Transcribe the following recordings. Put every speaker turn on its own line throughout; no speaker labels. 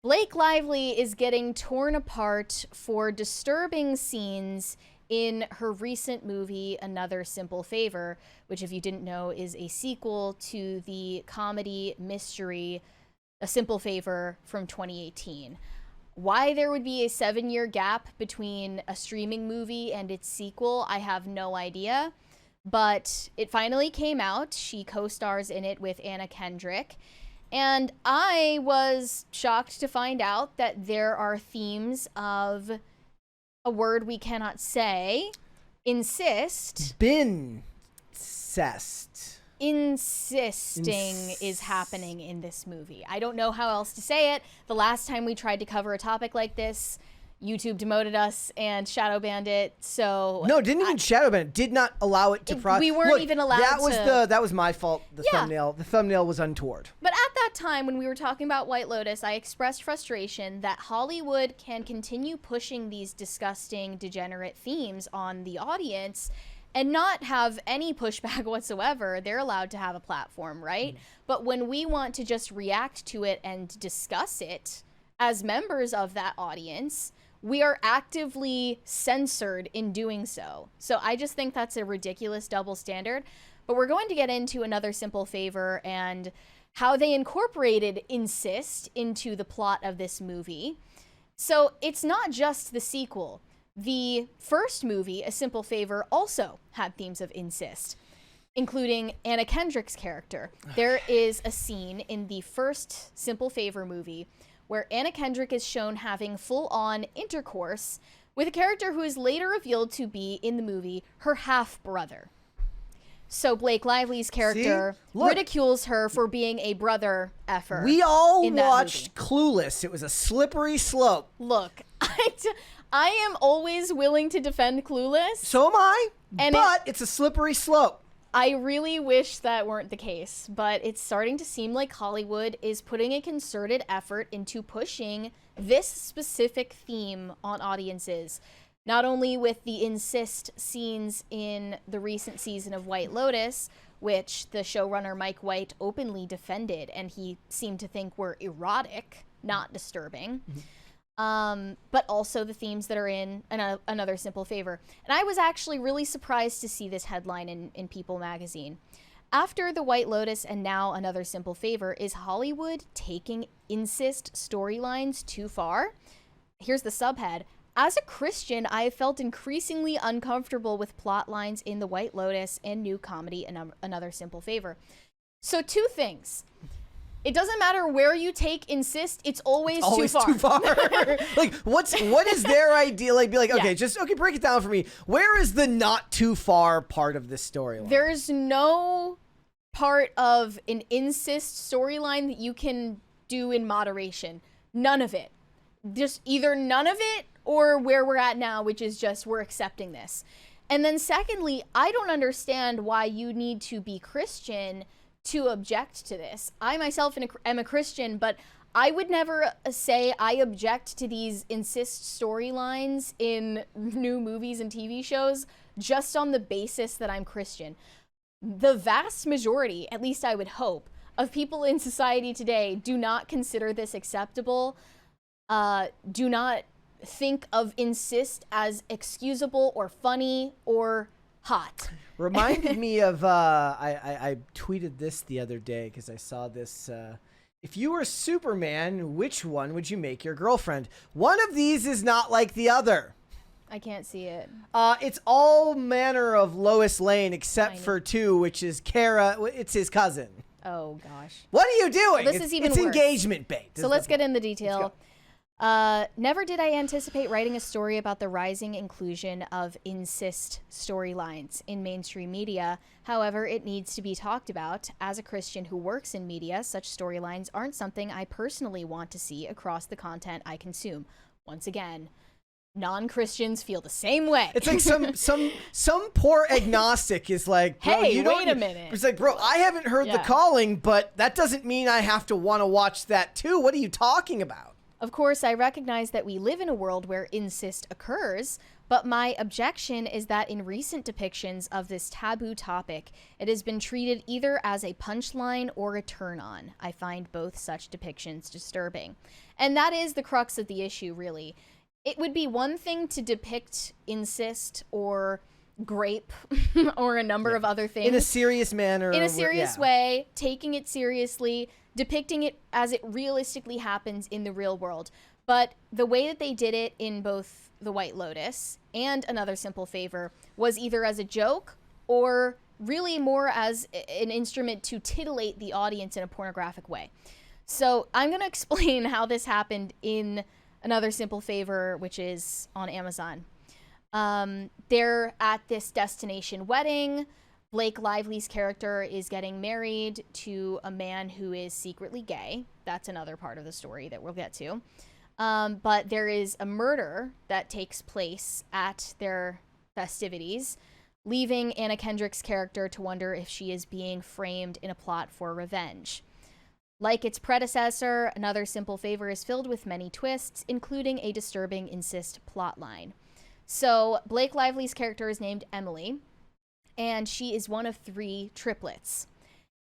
Blake Lively is getting torn apart for disturbing scenes in her recent movie, Another Simple Favor, which, if you didn't know, is a sequel to the comedy mystery A Simple Favor from 2018. Why there would be a 7-year gap between a streaming movie and its sequel, I have no idea. But it finally came out. She co-stars in it with Anna Kendrick. And I was shocked to find out that there are themes of a word we cannot say. Insist.
Bincest.
Insisting is happening in this movie. I don't know how else to say it. The last time we tried to cover a topic like this, YouTube demoted us and shadow banned it. So
no, didn't even shadow ban it. Did not allow it to.
We weren't even allowed.
That was my fault. The thumbnail was untoward.
But at that time, when we were talking about White Lotus, I expressed frustration that Hollywood can continue pushing these disgusting, degenerate themes on the audience and not have any pushback whatsoever. They're allowed to have a platform, right? But when we want to just react to it and discuss it as members of that audience, we are actively censored in doing so. So I just think that's a ridiculous double standard. But we're going to get into Another Simple Favor and how they incorporated incest into the plot of this movie. So it's not just the sequel. The first movie, A Simple Favor, also had themes of incest, including Anna Kendrick's character. There is a scene in the first Simple Favor movie where Anna Kendrick is shown having full-on intercourse with a character who is later revealed to be, in the movie, her half-brother. So Blake Lively's character ridicules her for being a brother effer.
We all watched Clueless. It was a slippery slope.
Look, I am always willing to defend Clueless.
So am I, but it's a slippery slope.
I really wish that weren't the case, but it's starting to seem like Hollywood is putting a concerted effort into pushing this specific theme on audiences. Not only with the incest scenes in the recent season of White Lotus, which the showrunner Mike White openly defended, and he seemed to think were erotic, not disturbing. But also the themes that are in Another Simple Favor. And I was actually really surprised to see this headline in People magazine. After The White Lotus and now Another Simple Favor, is Hollywood taking incest storylines too far? Here's the subhead. As a Christian, I have felt increasingly uncomfortable with plot lines in The White Lotus and new comedy Another Simple Favor. So 2 things. It doesn't matter where you take insist, it's always too far.
Like, what is their idea? Like, be like, okay, break it down for me. Where is the not too far part of this storyline?
There's no part of an insist storyline that you can do in moderation. None of it. Just either none of it or where we're at now, which is just we're accepting this. And then secondly, I don't understand why you need to be Christian to object to this. I myself am a Christian, but I would never say I object to these incest storylines in new movies and TV shows just on the basis that I'm Christian. The vast majority, at least I would hope, of people in society today do not consider this acceptable, do not think of incest as excusable or funny or hot.
Reminded me of, I tweeted this the other day because I saw this. If you were Superman, which one would you make your girlfriend? One of these is not like the other.
I can't see it.
It's all manner of Lois Lane except for 2, which is Kara. It's his cousin.
Oh, gosh.
What are you doing?
Well, this is even worse.
It's engagement bait.
So let's get in the detail. Never did I anticipate writing a story about the rising inclusion of incest storylines in mainstream media. However, it needs to be talked about. As a Christian who works in media, such storylines aren't something I personally want to see across the content I consume. Once again, non-Christians feel the same way.
It's like some poor agnostic is like, bro,
hey, wait a minute.
It's like, bro, I haven't heard The Calling, but that doesn't mean I have to want to watch that too. What are you talking about?
Of course, I recognize that we live in a world where incest occurs, but my objection is that in recent depictions of this taboo topic, it has been treated either as a punchline or a turn-on. I find both such depictions disturbing. And that is the crux of the issue, really. It would be one thing to depict incest or grape or a number of other things.
In a serious manner.
In a serious way, taking it seriously, depicting it as it realistically happens in the real world. But the way that they did it in both The White Lotus and Another Simple Favor was either as a joke or really more as an instrument to titillate the audience in a pornographic way. So I'm going to explain how this happened in Another Simple Favor, which is on Amazon. They're at this destination wedding. Blake Lively's character is getting married to a man who is secretly gay. That's another part of the story that we'll get to. But there is a murder that takes place at their festivities, leaving Anna Kendrick's character to wonder if she is being framed in a plot for revenge. Like its predecessor, Another Simple Favor is filled with many twists, including a disturbing incest plotline. So Blake Lively's character is named Emily, and she is one of 3 triplets.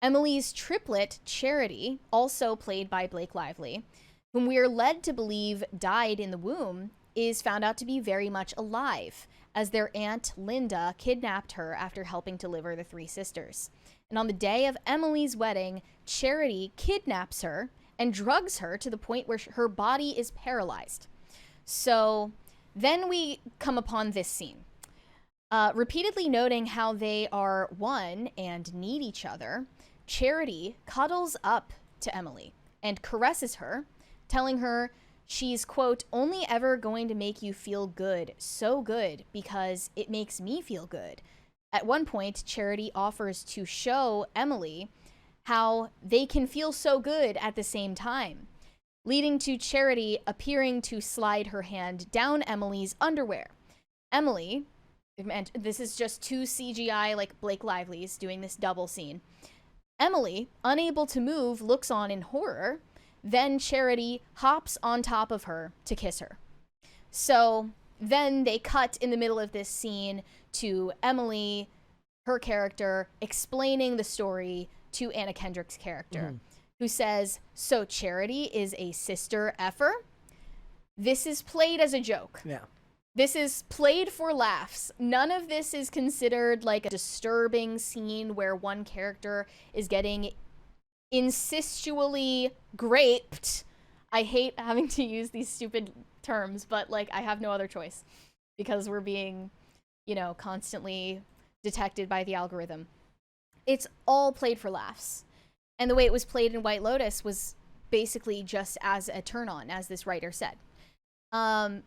Emily's triplet, Charity, also played by Blake Lively, whom we are led to believe died in the womb, is found out to be very much alive, as their aunt Linda kidnapped her after helping deliver the 3 sisters. And on the day of Emily's wedding, Charity kidnaps her and drugs her to the point where her body is paralyzed. So then we come upon this scene. Repeatedly noting how they are one and need each other, Charity cuddles up to Emily and caresses her, telling her she's, quote, only ever going to make you feel good, so good, because it makes me feel good. At one point, Charity offers to show Emily how they can feel so good at the same time, leading to Charity appearing to slide her hand down Emily's underwear. Emily, and this is just 2 CGI, like Blake Lively's doing this double scene. Emily, unable to move, looks on in horror. Then Charity hops on top of her to kiss her. So then they cut in the middle of this scene to Emily, her character, explaining the story to Anna Kendrick's character, who says, so Charity is a sister effer? This is played as a joke.
Yeah.
This is played for laughs. None of this is considered like a disturbing scene where one character is getting incestually graped. I hate having to use these stupid terms, but like I have no other choice because we're being, constantly detected by the algorithm. It's all played for laughs. And the way it was played in White Lotus was basically just as a turn on, as this writer said. And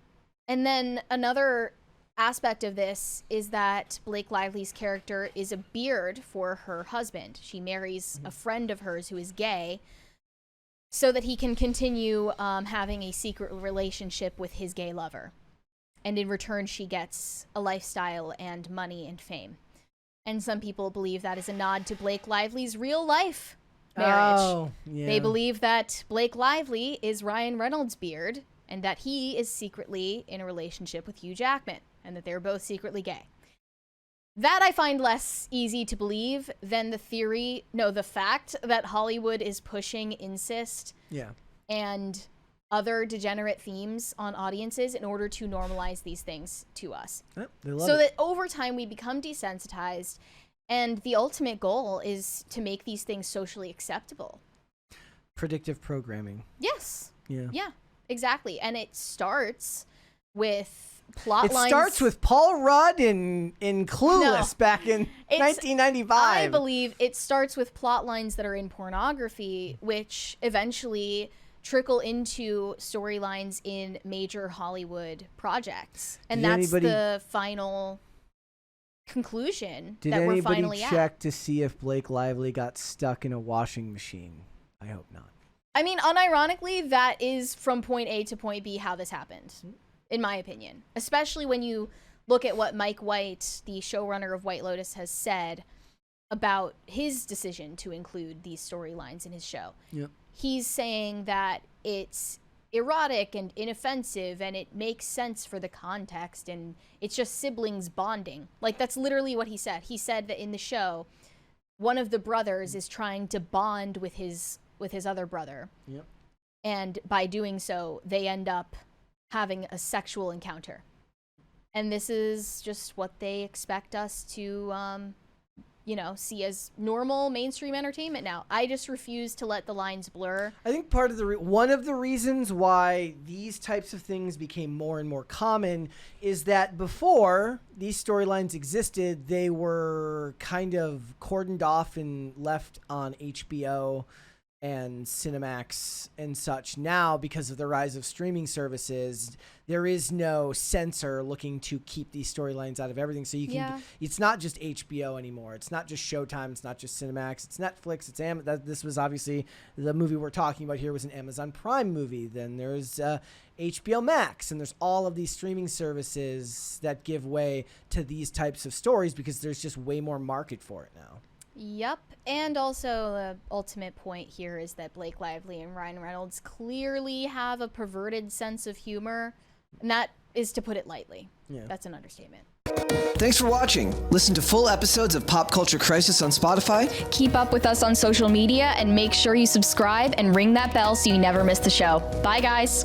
then another aspect of this is that Blake Lively's character is a beard for her husband. She marries a friend of hers who is gay so that he can continue having a secret relationship with his gay lover. And in return, she gets a lifestyle and money and fame. And some people believe that is a nod to Blake Lively's real life marriage.
Oh, yeah.
They believe that Blake Lively is Ryan Reynolds' beard and that he is secretly in a relationship with Hugh Jackman and that they're both secretly gay. That I find less easy to believe than the fact that Hollywood is pushing incest and other degenerate themes on audiences in order to normalize these things to us.
Yep, they love
so
it.
that over time we become desensitized, and the ultimate goal is to make these things socially acceptable.
Predictive programming.
Yes.
Yeah.
Yeah, exactly. And it starts with plot lines.
It starts with Paul Rudd in Clueless back in 1995.
I believe it starts with plot lines that are in pornography, which eventually trickle into storylines in major Hollywood projects. And that's the final conclusion that we're finally at.
Did anybody check to see if Blake Lively got stuck in a washing machine? I hope not.
I mean, unironically, that is from point A to point B how this happened, in my opinion. Especially when you look at what Mike White, the showrunner of White Lotus, has said about his decision to include these storylines in his show.
Yep.
He's saying that it's erotic and inoffensive, and it makes sense for the context, and it's just siblings bonding. Like, that's literally what he said. He said that in the show, one of the brothers is trying to bond with his other brother.
Yep.
And by doing so, they end up having a sexual encounter. And this is just what they expect us to, see as normal mainstream entertainment now. I just refuse to let the lines blur.
I think part of one of the reasons why these types of things became more and more common is that before these storylines existed, they were kind of cordoned off and left on HBO and Cinemax and such. Now, because of the rise of streaming services, there is no censor looking to keep these storylines out of everything. So you can, it's not just HBO anymore. It's not just Showtime. It's not just Cinemax. It's Netflix. It's this was obviously the movie we're talking about here was an Amazon Prime movie. Then there's HBO Max, and there's all of these streaming services that give way to these types of stories because there's just way more market for it now.
Yep. And also the ultimate point here is that Blake Lively and Ryan Reynolds clearly have a perverted sense of humor. And that is to put it lightly. Yeah. That's an understatement.
Thanks for watching. Listen to full episodes of Pop Culture Crisis on Spotify.
Keep up with us on social media and make sure you subscribe and ring that bell so you never miss the show. Bye, guys.